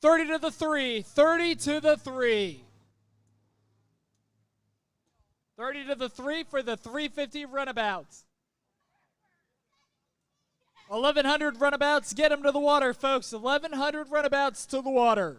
30 to the 3, 30 to the 3. 30 to the 3 for the 350 runabouts. 1,100 runabouts, get them to the water, folks. 1,100 runabouts to the water.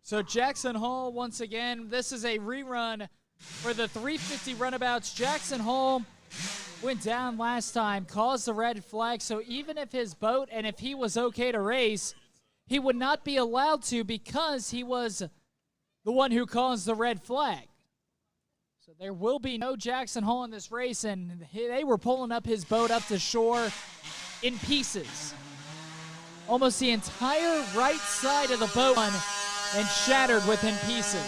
So Jackson Hall, once again, this is a rerun for the 350 runabouts. Jackson Hall went down last time, caused the red flag, so even if his boat and if he was okay to race, he would not be allowed to because he was the one who caused the red flag. So there will be no Jackson Hall in this race, and they were pulling up his boat up to shore in pieces. Almost the entire right side of the boat and shattered within pieces.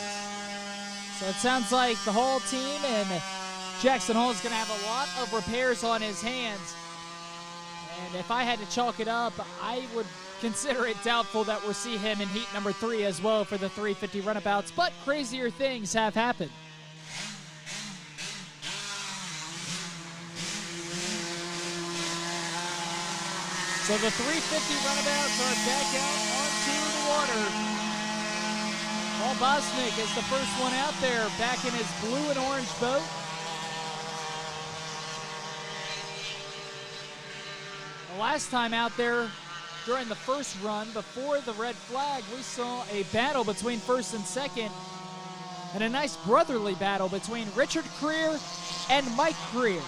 So it sounds like the Hall team and Jackson Hall is going to have a lot of repairs on his hands. And if I had to chalk it up, I would consider it doubtful that we'll see him in heat number 3 as well for the 350 runabouts, but crazier things have happened. So the 350 runabouts are back out onto the water. Paul Bosnick is the first one out there, back in his blue and orange boat. The last time out there, during the first run, before the red flag, we saw a battle between first and second, and a nice brotherly battle between Richard Creer and Mike Creer.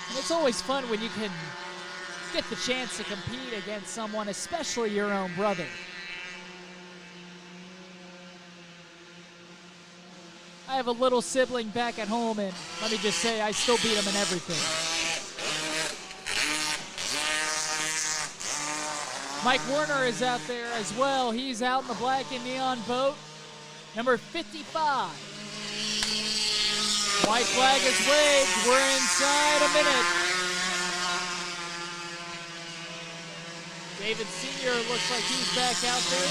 And it's always fun when you can get the chance to compete against someone, especially your own brother. I have a little sibling back at home, and let me just say, I still beat him in everything. Mike Werner is out there as well. He's out in the black and neon boat, number 55. White flag is waved. We're inside a minute. David Sr. looks like he's back out there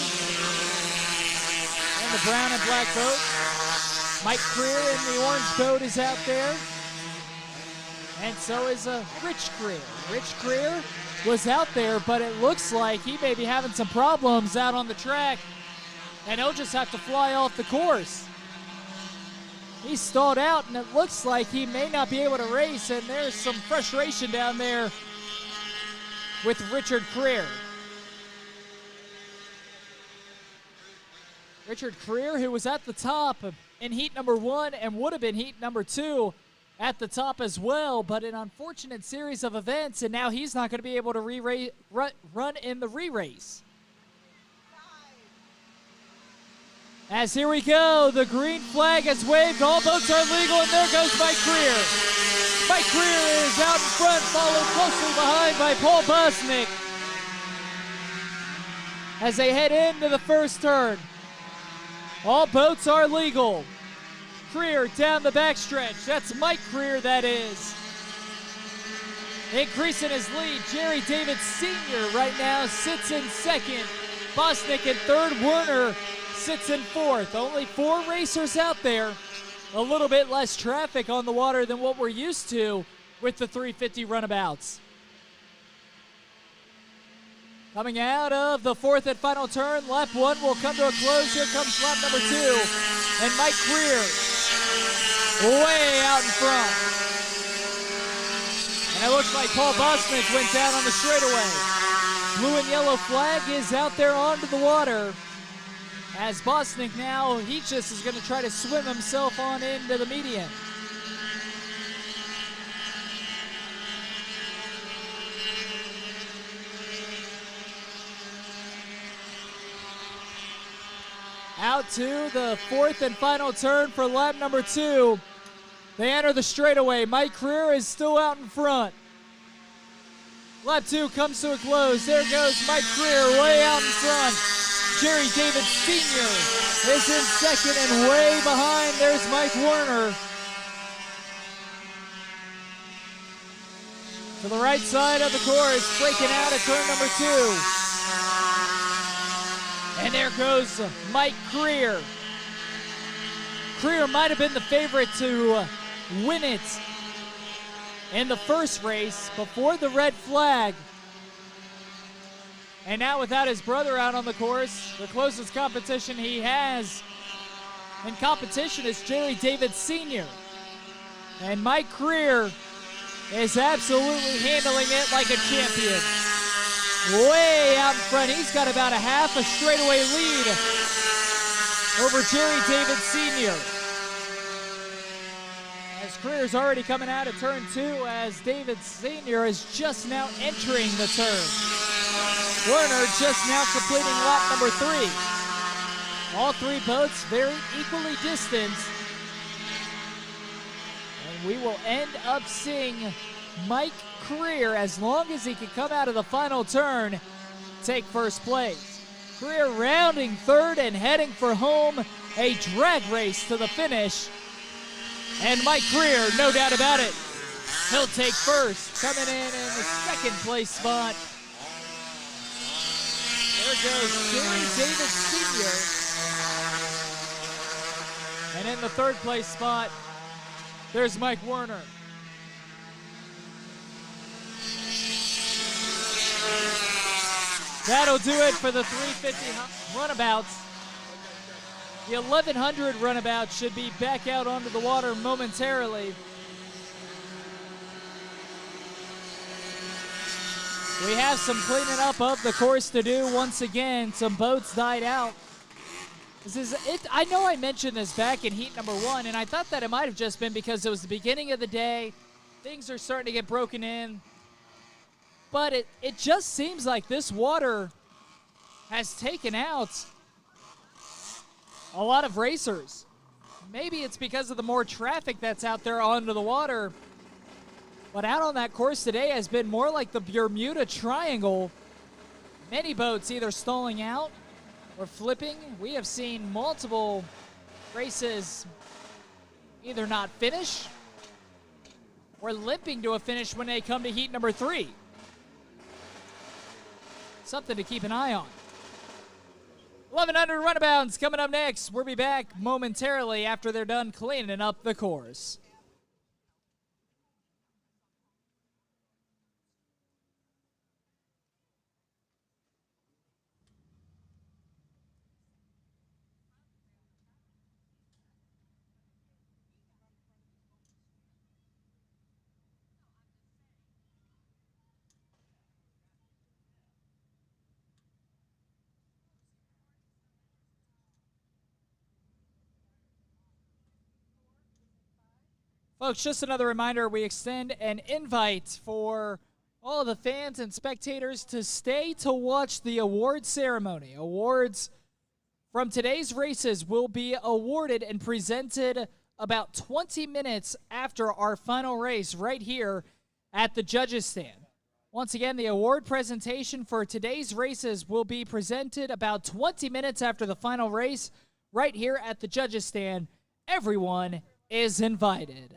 in the brown and black boat. Mike Creer in the orange boat is out there. And so is Rich Creer. Rich Creer was out there, but it looks like he may be having some problems out on the track, and he'll just have to fly off the course. He's stalled out, and it looks like he may not be able to race, and there's some frustration down there with Richard Creer. Richard Creer, who was at the top in heat number 1 and would have been heat number 2 at the top as well, but an unfortunate series of events, and now he's not going to be able to run in the re-race. As here we go, the green flag is waved, all boats are legal, and there goes Mike Creer. Mike Creer is out in front, followed closely behind by Paul Bosnick as they head into the first turn. All boats are legal. Creer down the backstretch. That's Mike Creer, that is. Increasing his lead, Jerry David Sr. right now sits in second. Bosnick in third. Werner sits in fourth. Only 4 racers out there. A little bit less traffic on the water than what we're used to with the 350 runabouts. Coming out of the fourth and final turn, lap 1 will come to a close. Here comes lap number 2. And Mike Creer way out in front. And it looks like Paul Bosnick went down on the straightaway. Blue and yellow flag is out there onto the water. As Bosnick now, he just is going to try to swim himself on into the median. Out to the fourth and final turn for lap number 2. They enter the straightaway. Mike Creer is still out in front. Lap 2 comes to a close. There goes Mike Creer way out in front. Jerry David Sr. is in second, and way behind, there's Mike Werner. To the right side of the course, breaking out at turn number 2. And there goes Mike Creer. Creer might have been the favorite to win it in the first race before the red flag. And now without his brother out on the course, the closest competition he has in competition is Jerry David Sr. And Mike Creer is absolutely handling it like a champion. Way out in front, he's got about a half a straightaway lead over Jerry David Sr. As Creer's already coming out of turn 2, as David Sr. is just now entering the turn. Werner just now completing lap number 3. All 3 boats very equally distanced. And we will end up seeing Mike Creer, as long as he can come out of the final turn, take first place. Creer rounding third and heading for home, a drag race to the finish. And Mike Creer, no doubt about it, he'll take first, coming in the second place spot. There goes Jerry David Sr. And in the third place spot, there's Mike Werner. That'll do it for the 350 runabouts. The 1100 runabout should be back out onto the water momentarily. We have some cleaning up of the course to do once again. Some boats died out. This is it. I know I mentioned this back in heat number 1, and I thought that it might have just been because it was the beginning of the day. Things are starting to get broken in. But it just seems like this water has taken out a lot of racers. Maybe it's because of the more traffic that's out there onto the water. But out on that course today has been more like the Bermuda Triangle. Many boats either stalling out or flipping. We have seen multiple races either not finish or limping to a finish when they come to heat number 3. Something to keep an eye on. 1100 runabouts coming up next. We'll be back momentarily after they're done cleaning up the course. Folks, just another reminder, we extend an invite for all of the fans and spectators to stay to watch the award ceremony. Awards from today's races will be awarded and presented about 20 minutes after our final race right here at the judges' stand. Once again, the award presentation for today's races will be presented about 20 minutes after the final race right here at the judges' stand. Everyone is invited.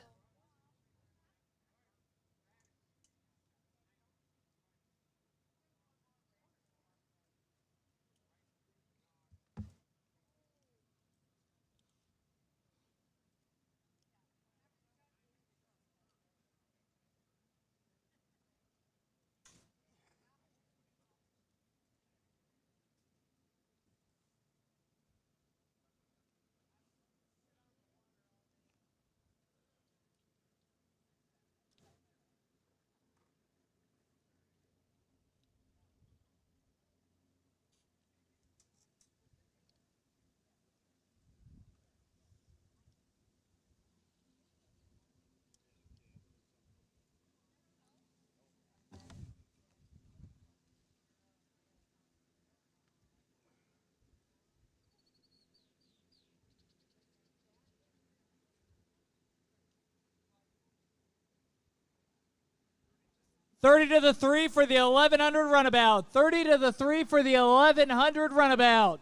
$30 to the 3 for the 1100 runabout. 30 to the 3 for the 1100 runabout.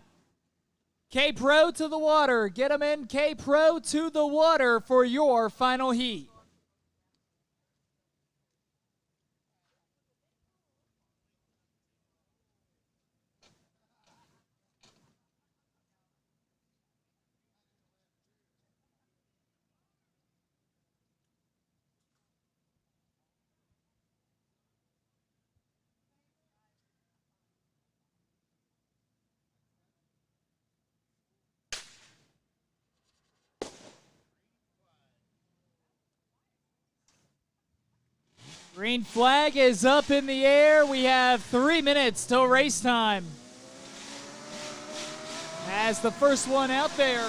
K-Pro to the water. Get them in. K-Pro to the water for your final heat. Green flag is up in the air. We have 3 minutes till race time. As the first one out there.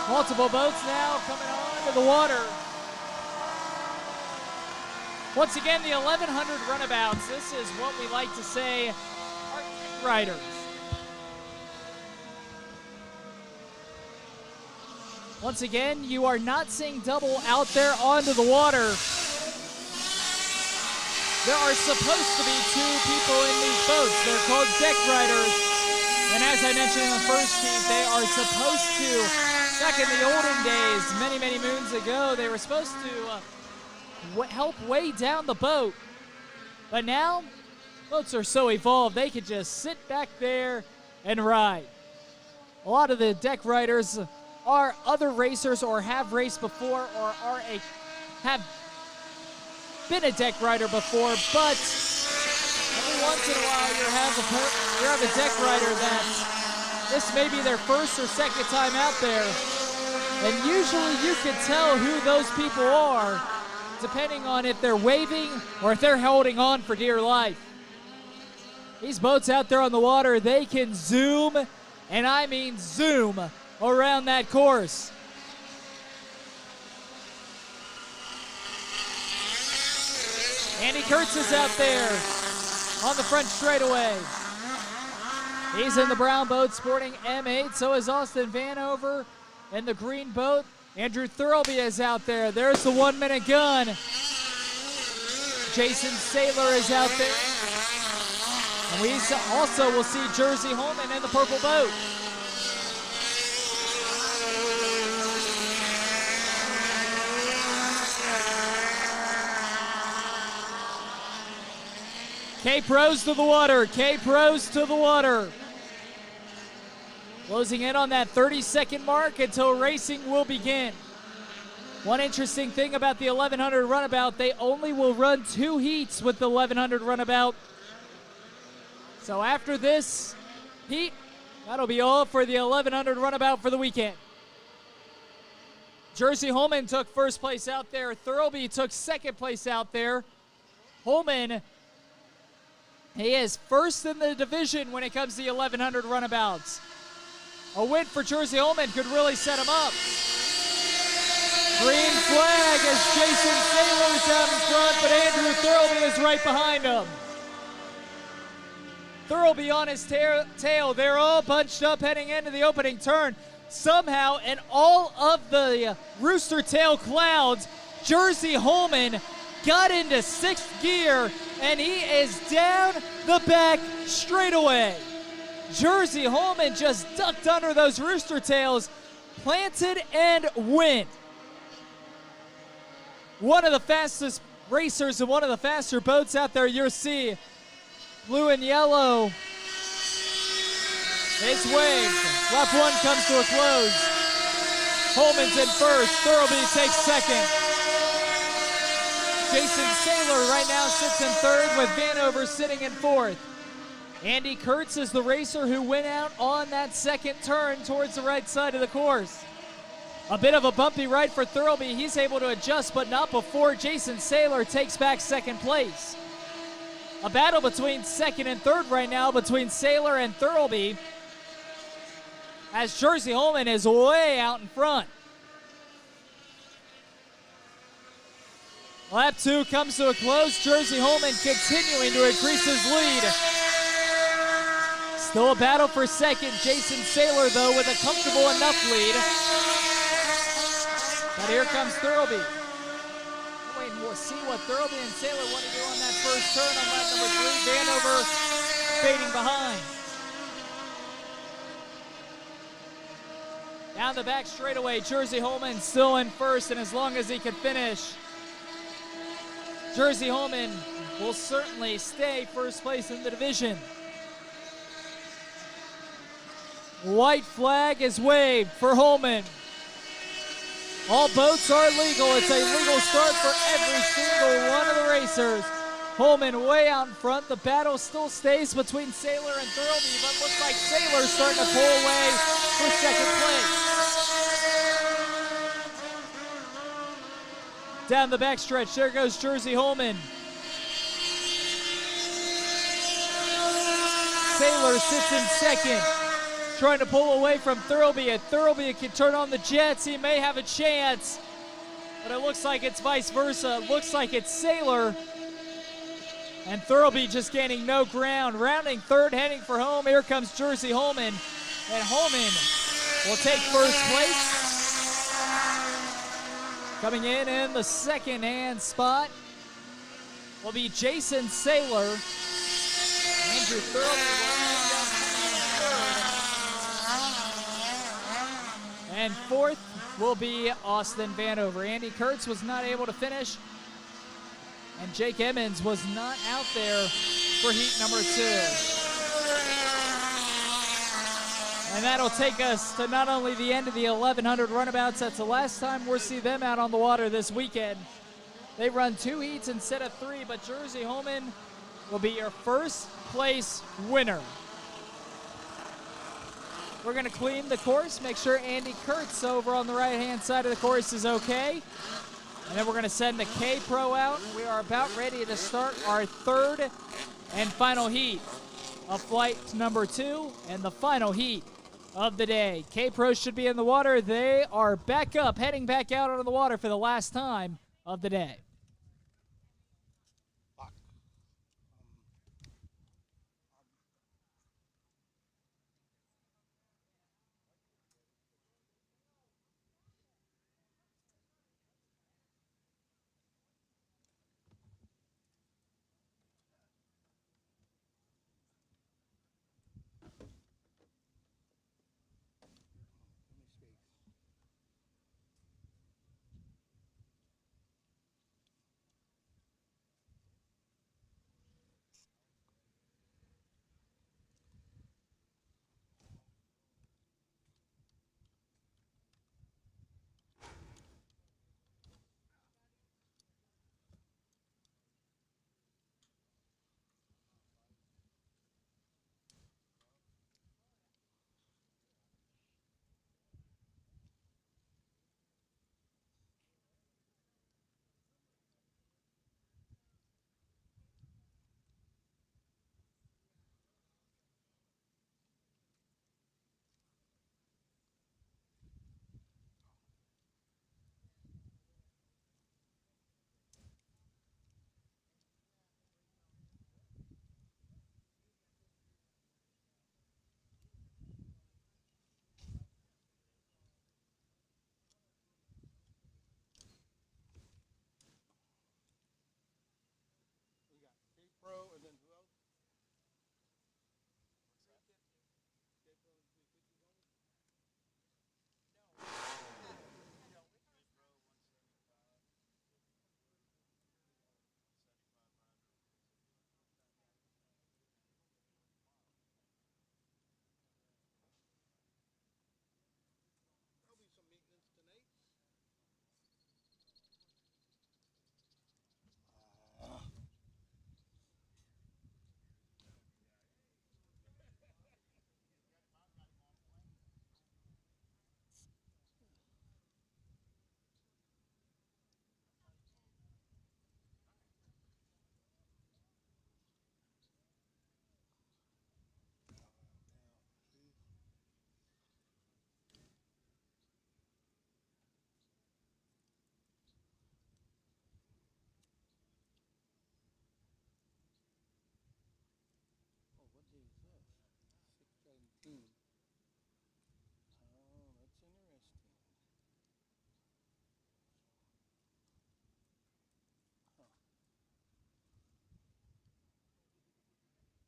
Multiple boats now coming onto the water. Once again, the 1100 runabouts. This is what we like to say are deck riders. Once again, you are not seeing double out there onto the water. There are supposed to be 2 people in these boats. They're called deck riders. And as I mentioned in the first heat, they are supposed to, back in the olden days, many, many moons ago, they were supposed to help weigh down the boat. But now, boats are so evolved, they could just sit back there and ride. A lot of the deck riders are other racers or have raced before or have been a deck rider before, but every once in a while you have a deck rider that this may be their first or second time out there. And usually you can tell who those people are depending on if they're waving or if they're holding on for dear life. These boats out there on the water, they can zoom, and I mean zoom, around that course. Andy Kurtz is out there on the front straightaway. He's in the brown boat sporting M8, so is Austin Vanover in the green boat. Andrew Thirlby is out there. There's the 1 minute gun. Jason Saylor is out there. And we also will see Jersey Holman in the purple boat. K-Pros to the water. K-Pros to the water. Closing in on that 30-second mark until racing will begin. One interesting thing about the 1100 runabout, they only will run 2 heats with the 1100 runabout. So after this heat, that'll be all for the 1100 runabout for the weekend. Jersey Holman took first place out there. Thirlby took second place out there. Holman, he is first in the division when it comes to the 1100 runabouts. A win for Jersey Holman could really set him up. Green flag as Jason Saylor's out in front, but Andrew Thirlby is right behind him. Thirlby on his tail. They're all bunched up heading into the opening turn. Somehow, in all of the rooster tail clouds, Jersey Holman got into 6th gear, and he is down the back straightaway. Jersey Holman just ducked under those rooster tails, planted and went. One of the fastest racers and one of the faster boats out there you'll see. Blue and yellow. It's waved. Lap 1 comes to a close. Holman's in first. Thirlby takes second. Jason Saylor right now sits in third with Vanover sitting in fourth. Andy Kurtz is the racer who went out on that second turn towards the right side of the course. A bit of a bumpy ride for Thirlby. He's able to adjust, but not before Jason Saylor takes back second place. A battle between second and third right now between Saylor and Thirlby, as Jersey Holman is way out in front. Lap 2 comes to a close. Jersey Holman continuing to increase his lead. Still a battle for second. Jason Saylor, though, with a comfortable enough lead. But here comes Thurlby. Wait, we'll see what Thurlby and Saylor want to do on that first turn on lap number 3. Vanover fading behind. Down the back straightaway, Jersey Holman still in first, and as long as he can finish, Jersey Holman will certainly stay first place in the division. White flag is waved for Holman. All boats are legal. It's a legal start for every single one of the racers. Holman way out in front. The battle still stays between Saylor and Thurlby, but looks like Saylor's starting to pull away for second place. Down the backstretch, there goes Jersey Holman. Saylor sits in second, trying to pull away from Thurlby. If Thurlby can turn on the jets, he may have a chance, but it looks like it's vice versa. It looks like it's Saylor and Thurlby just gaining no ground. Rounding third, heading for home. Here comes Jersey Holman, and Holman will take first place. Coming in the second-hand spot will be Jason Saylor. Andrew Thurlby will and fourth will be Austin Vanover. Andy Kurtz was not able to finish, and Jake Emmons was not out there for heat number 2. And that'll take us to not only the end of the 1,100 runabouts, that's the last time we'll see them out on the water this weekend. They run 2 heats instead of 3, but Jersey Holman will be your first place winner. We're gonna clean the course, make sure Andy Kurtz over on the right-hand side of the course is okay. And then we're gonna send the K-Pro out. We are about ready to start our third and final heat of flight number 2 and the final heat of the day. K-Pro should be in the water. They are back up, heading back out onto the water for the last time of the day.